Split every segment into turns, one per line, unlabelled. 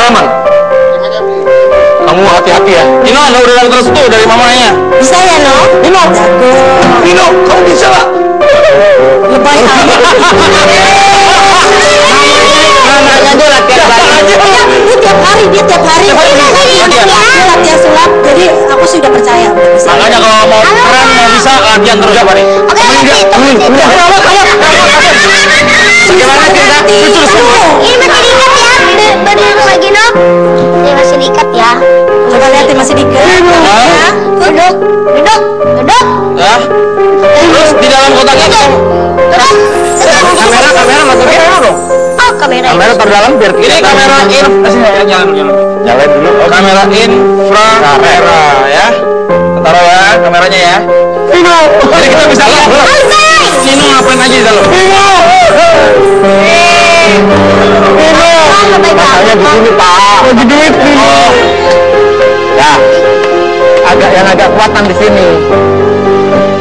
halaman. Kamu hati-hati ya. Nino, ada udah terus tuh dari mamanya.
Bisa ya, No?
Nino, Nino, kamu bisa nggak?
Lebay amat.
Namanya dia latihan latihan.
Dia tiap hari. Dia latihan sulap. Jadi aku sudah percaya.
Makanya kalau mau keren mau bisa latihan terus ya, Pak.
Oke,
Bagaimana kita? Jujur semua.
Ini masih diikat ya. Berdiri lagi, No. Ini masih diikat ya. Coba lihat masih diikat. Duduk.
Ya. Terus di dalam kotak itu kamera masukin dong.
Oh, kamera
taruh dalam biar ini kamera jalan dulu. Oh, kamera inframerah ya. Taruh ya kameranya ya. Nino. Jadi kita bisa lihat. Nino ngapain aja di dalam? Nino. Makanya di sini Pak. Bagi duit Nino. Oh. Ya. Agak kuatan di sini.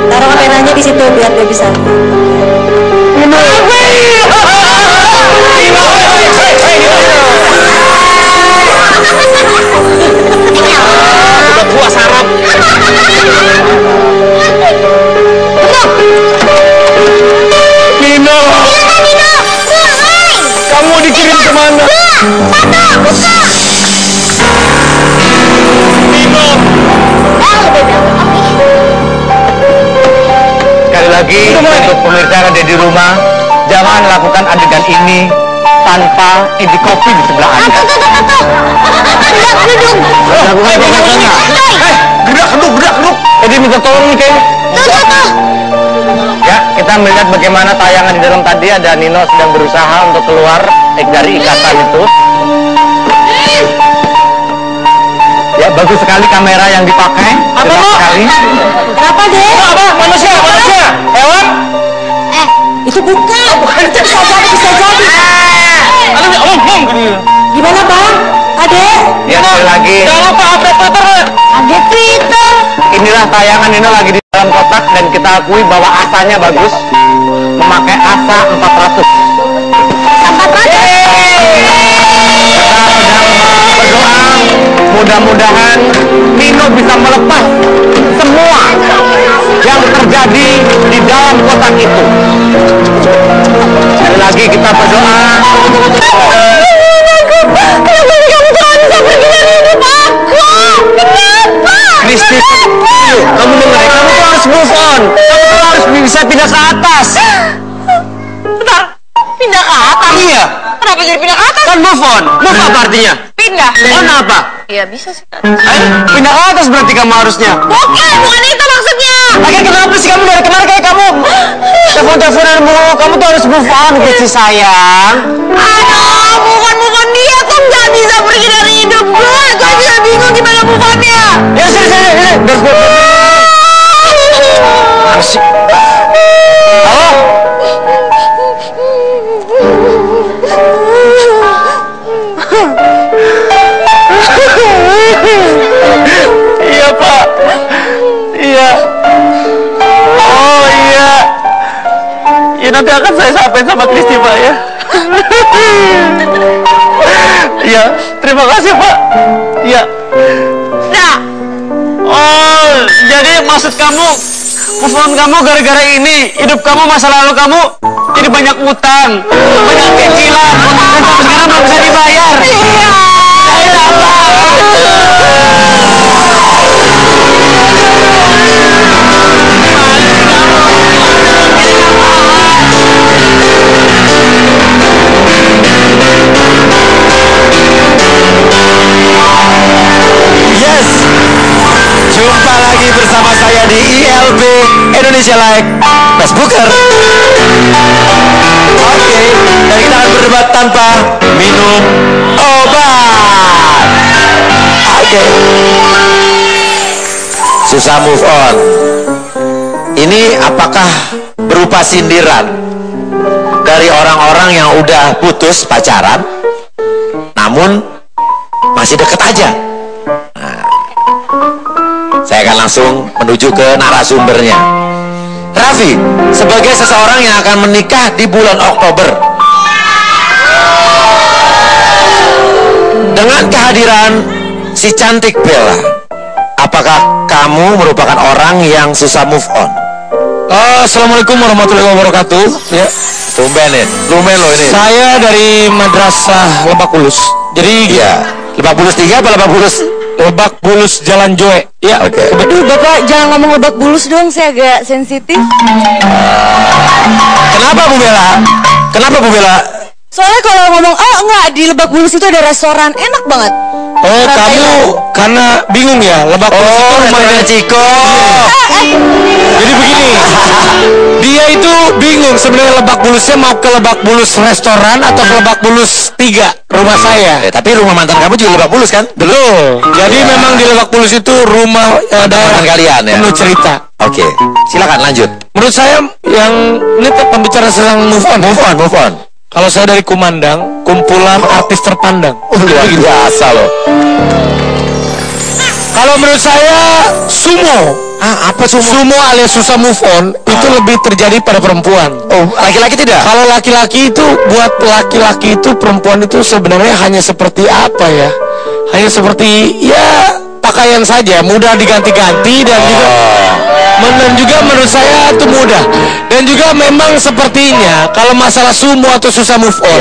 Taruh kameranya di situ biar dia bisa.
Nino. Udah tua sarap. Nino. Kamu dikirim kemana?
Buka.
Nino. Sekali lagi untuk pemirsa yang ada di rumah, jangan lakukan adegan ini tanpa indi kopi di sebelah Anda. Gerak keduk. Jadi minta tolong nih kayaknya. Ya, kita melihat bagaimana tayangan di dalam tadi ada Nino sedang berusaha untuk keluar dari ikatan itu. Ya, bagus sekali kamera yang dipakai. Apa sekali.
Kenapa deh?
Apa? Manusia. Hewan?
Itu bukan. Bisa jadi. Gimana Bang? Adek?
Ya, sekali lagi. Jangan lupa update Twitter.
Adek Twitter.
Inilah tayangan Nino lagi di dalam kotak dan kita akui bahwa asanya bagus. Memakai asa 400. Kita sedang berdoa mudah-mudahan Nino bisa melepas semua yang terjadi di dalam kotak itu. Sekali lagi kita berdoa. Kristi, kamu dengar, kamu tuh harus move on. Kamu tuh harus bisa pindah ke atas.
Bentar, pindah ke atas?
Iya.
Kenapa jadi pindah ke atas?
Kan move on. Move apa artinya?
Pindah.
On apa?
Iya bisa sih.
Pindah ke atas berarti kamu harusnya.
Bukan itu maksudnya.
Lagi kenapa sih kamu dari kemarin kayak kamu telepon-teleponan mulu? Kamu tuh harus move on, Kristi sayang.
Aduh, bukan dia tuh nggak bisa pergi dari hidup gue. Gue bisa bingung gimana move on-nya.
Ya sini. Asik. Halo? Iya Pak. Iya. Oh iya. Ya nanti akan saya sampaikan sama Kristi Pak ya. Iya. Terima kasih Pak. Iya.
Nah,
Oh, jadi maksud kamu move on kamu gara-gara ini, hidup kamu masa lalu kamu jadi banyak utang, banyak cicilan, dan sampai sekarang belum bisa dibayar.
iya.
Yes, jumpa lagi bersama saya di ILB Indonesia Like Facebooker. Oke, dan kita akan berdebat tanpa minum obat. Oke. Susah move on. Ini apakah berupa sindiran dari orang-orang yang udah putus pacaran, namun masih deket aja? Nah, saya akan langsung menuju ke narasumbernya. Raffi, sebagai seseorang yang akan menikah di bulan Oktober dengan
kehadiran si cantik Bella, apakah kamu merupakan orang yang susah move on?
Assalamualaikum warahmatullahi wabarakatuh. Ya.
Tumben loh ini.
Saya dari Madrasah Lebak Bulus. Jadi
Iya. Lebak Bulus 3 apa Lebak Bulus?
Lebak Bulus Jalan Joe. Ya.
Oke.
Aduh, Bapak jangan ngomong Lebak Bulus dong, saya agak sensitif.
Kenapa Bu Bella? Kenapa Bu Bella?
Soalnya kalau ngomong, oh enggak, di Lebak Bulus itu ada restoran, enak banget.
Oh, kamu karena bingung ya, Lebak Bulus itu rumahnya
Ciko.
Jadi begini, dia itu bingung sebenarnya Lebak Bulusnya mau ke Lebak Bulus restoran atau ke Lebak Bulus 3 rumah saya.
Tapi rumah mantan kamu juga Lebak Bulus kan?
Betul. Jadi memang di Lebak Bulus itu rumah daerah
kalian ya.
penuh cerita.
Oke, silakan lanjut.
Menurut saya yang ini pembicara sedang move on. Kalau saya dari Kumandang, kumpulan artis terpandang.
Luar biasa loh.
Kalau menurut saya sumo.
Apa sumo?
Sumo alias susah move on itu lebih terjadi pada perempuan.
Oh, laki-laki tidak?
Kalau laki-laki itu, buat laki-laki itu, perempuan itu sebenarnya hanya seperti apa ya? Hanya seperti ya pakaian saja, mudah diganti-ganti dan juga menurut saya itu mudah. Dan juga memang sepertinya kalau masalah sumo atau susah move on,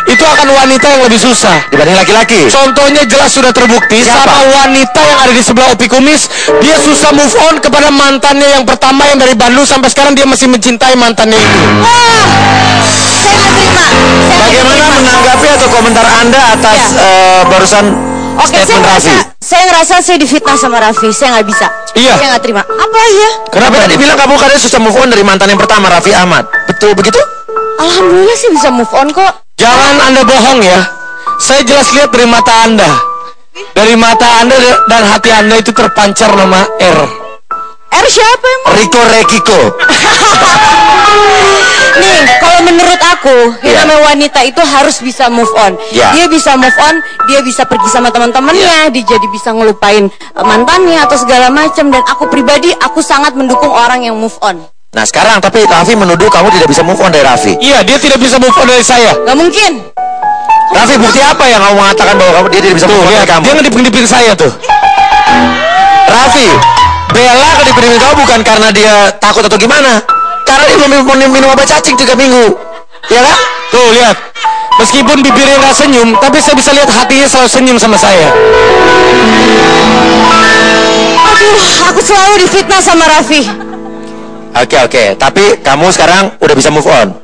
itu akan wanita yang lebih susah
dibanding laki-laki.
Contohnya jelas sudah terbukti.
Siapa?
Sama wanita yang ada di sebelah Opi Kumis, dia susah move on kepada mantannya yang pertama yang dari Bandung sampai sekarang dia masih mencintai mantannya itu.
Saya nggak terima.
Bagaimana menanggapi atau komentar Anda atas barusan statement Raffi?
Saya ngerasa saya difitnah sama Raffi, saya nggak bisa.
Iya.
Saya nggak terima. Apa ya?
Kenapa tadi bilang kamu katanya susah move on dari mantan yang pertama, Raffi Ahmad? Betul begitu?
Alhamdulillah sih bisa move on kok.
Jangan Anda bohong ya. Saya jelas lihat dari mata Anda. Dari mata Anda dan hati Anda itu terpancar nama R.
R siapa emang?
Riko Rekiko.
Nih, kalau menurut aku, yang namanya wanita itu harus bisa move on. Dia bisa move on, dia bisa pergi sama teman-temannya, dia jadi bisa ngelupain mantannya atau segala macam. Dan aku pribadi, aku sangat mendukung orang yang move on.
Nah sekarang tapi Raffi menuduh kamu tidak bisa move on dari Raffi.
Iya, dia tidak bisa move on dari saya.
Gak mungkin.
Raffi, bukti apa yang kamu mengatakan bahwa dia tidak bisa move on dari kamu?
Dia ngedipin-dipin saya tuh.
Raffi, Bella kedipin kamu bukan karena dia takut atau gimana? Karena dia belum minum obat cacing 3 minggu. Ya kan?
Tuh lihat, meskipun bibirnya nggak senyum, tapi saya bisa lihat hatinya selalu senyum sama saya.
Aduh, aku selalu difitnah sama Raffi.
Oke, tapi kamu sekarang udah bisa move on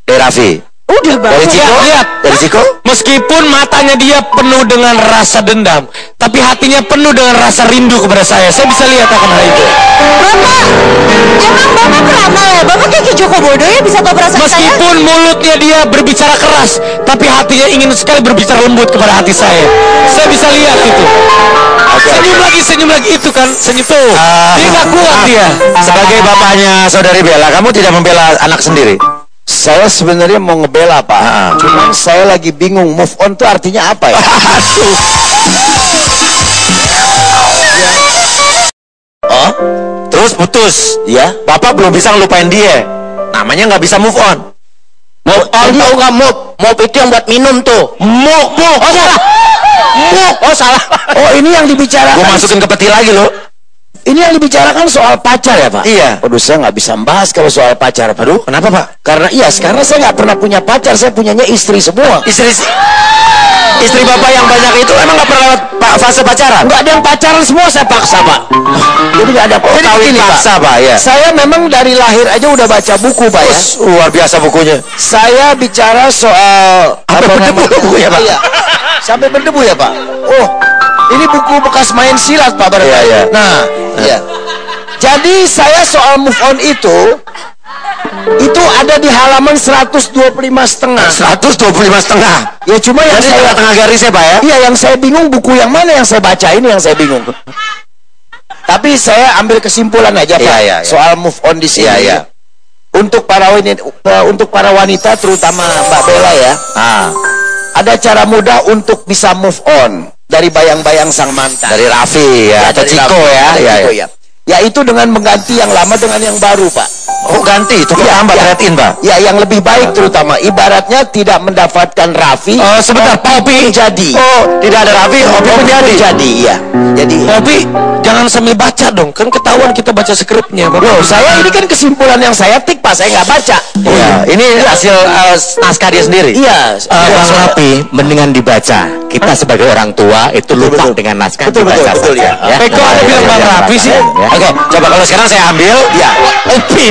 dari Raffi.
Udah
Dari
banget.
Ciko?
Lihat.
Dari Ciko?
Meskipun matanya dia penuh dengan rasa dendam, tapi hatinya penuh dengan rasa rindu kepada saya. Saya bisa lihat akan hal itu.
Bapak, emang Bapak peramal ya? Bapak kayak Ki Joko Bodo ya bisa tahu perasaan saya?
Meskipun mulutnya dia berbicara keras, tapi hatinya ingin sekali berbicara lembut kepada hati saya. Saya bisa lihat itu. Senyum lagi itu kan, senyum tuh. Dia nggak kuat dia.
Sebagai bapaknya saudari Bella, kamu tidak membela anak sendiri?
Saya sebenarnya mau ngebela Pak, cuman saya lagi bingung move on itu artinya apa ya?
Oh, terus putus, ya? Bapak belum bisa ngelupain dia. Namanya nggak bisa move on.
Move on tahu nggak move? Move itu yang buat minum tuh.
Move.
Oh salah. Move. Oh salah. Oh ini yang dibicarakan.
Gue masukin ke peti lagi loh.
Ini yang dibicarakan soal pacar ya Pak?
Iya.
Waduh saya nggak bisa membahas kalau soal pacar.
Aduh, kenapa Pak?
Karena karena saya nggak pernah punya pacar, saya punyanya istri semua.
Istri Bapak yang banyak itu emang nggak pernah lewat fase pacaran?
Nggak ada yang pacaran, semua saya paksa Pak. Jadi nggak ada
Kawin paksa Pak ya?
Saya memang dari lahir aja udah baca buku Pak ya.
Luar biasa bukunya.
Saya bicara soal
Apa berdebu bukunya Pak?
Iya. Sampai berdebu ya Pak. Oh, ini buku bekas main silat Pak berarti.
Iya.
Nah, iya. Jadi saya soal move on itu ada di halaman 125,5.
125,5.
Ya cuma yang
Jadi
saya
tengah garisnya Pak ya?
Iya, yang saya bingung buku yang mana yang saya baca, ini yang saya bingung. Tapi saya ambil kesimpulan aja Pak,
Iya.
soal move on di sini.
Iya.
Untuk para wanita terutama Mbak Bella ya. Ada cara mudah untuk bisa move on dari bayang-bayang sang mantan.
Dari Raffi ya, atau
dari
Ciko
Raffi,
ya.
dari
Iya.
Ciko, ya. yaitu dengan mengganti yang lama dengan yang baru, Pak.
Oh, ganti, tukar tambah trade-in, Pak.
Ya, yang lebih baik terutama. Ibaratnya tidak mendapatkan Raffi.
Oh, sebentar, Pak Opi.
Jadi.
Oh, tidak ada Raffi, Opi pun jadi.
Jadi, iya. Jadi,
Pak Opi, jangan sambil baca dong. Kan ketahuan kita baca skripnya, Pak.
loh, saya ini kan kesimpulan yang saya tik, Pak. Saya nggak baca.
Iya, ini hasil naskah dia sendiri.
Iya.
Bang Raffi, mendingan dibaca. Kita sebagai orang tua itu lupa
betul.
dengan naskah,
Betul,
dibaca
betul,
saja.
ya.
Kok ada bilang Bang Raffi sih?
Ya.
Oke, coba kalau sekarang saya ambil.
Ya.
Opi.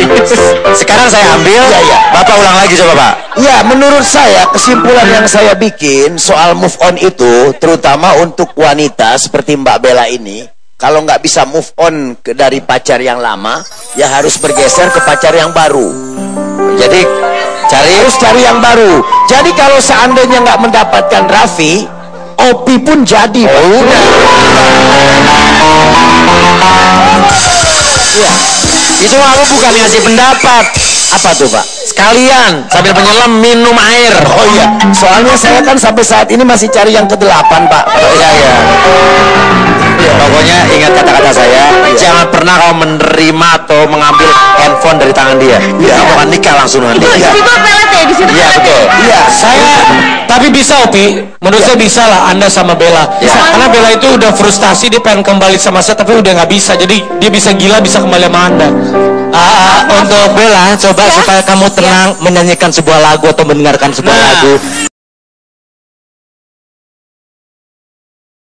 Sekarang saya ambil.
Iya, iya.
Bapak ulang lagi coba, Pak.
Ya, menurut saya kesimpulan yang saya bikin soal move on itu, terutama untuk wanita seperti Mbak Bella ini, kalau nggak bisa move on dari pacar yang lama, ya harus bergeser ke pacar yang baru.
Jadi
Harus cari yang baru. Jadi kalau seandainya nggak mendapatkan Raffi, Opi pun jadi. Pak.
udah.
Iya.
Itu aku bukan ngasih pendapat.
Apa tuh, Pak?
Sekalian sambil menyelam minum air.
Oh iya, soalnya saya kan sampai saat ini masih cari yang ke-8, Pak.
Iya, iya. Pokoknya ingat kata-kata saya, jangan pernah kau menerima atau mengambil handphone dari tangan dia. Kamu akan nikah langsung nanti.
Di situ pelet ya, di situ
Iya,
pelet
betul.
ya.
Iya.
Saya tapi bisa Opi, menurut saya bisa lah Anda sama Bella. Karena Bella itu udah frustasi, dia pengen kembali sama saya tapi udah nggak bisa. Jadi dia bisa gila, bisa kembali sama Anda.
Untuk Bella, coba supaya kamu tenang menyanyikan sebuah lagu atau mendengarkan sebuah lagu.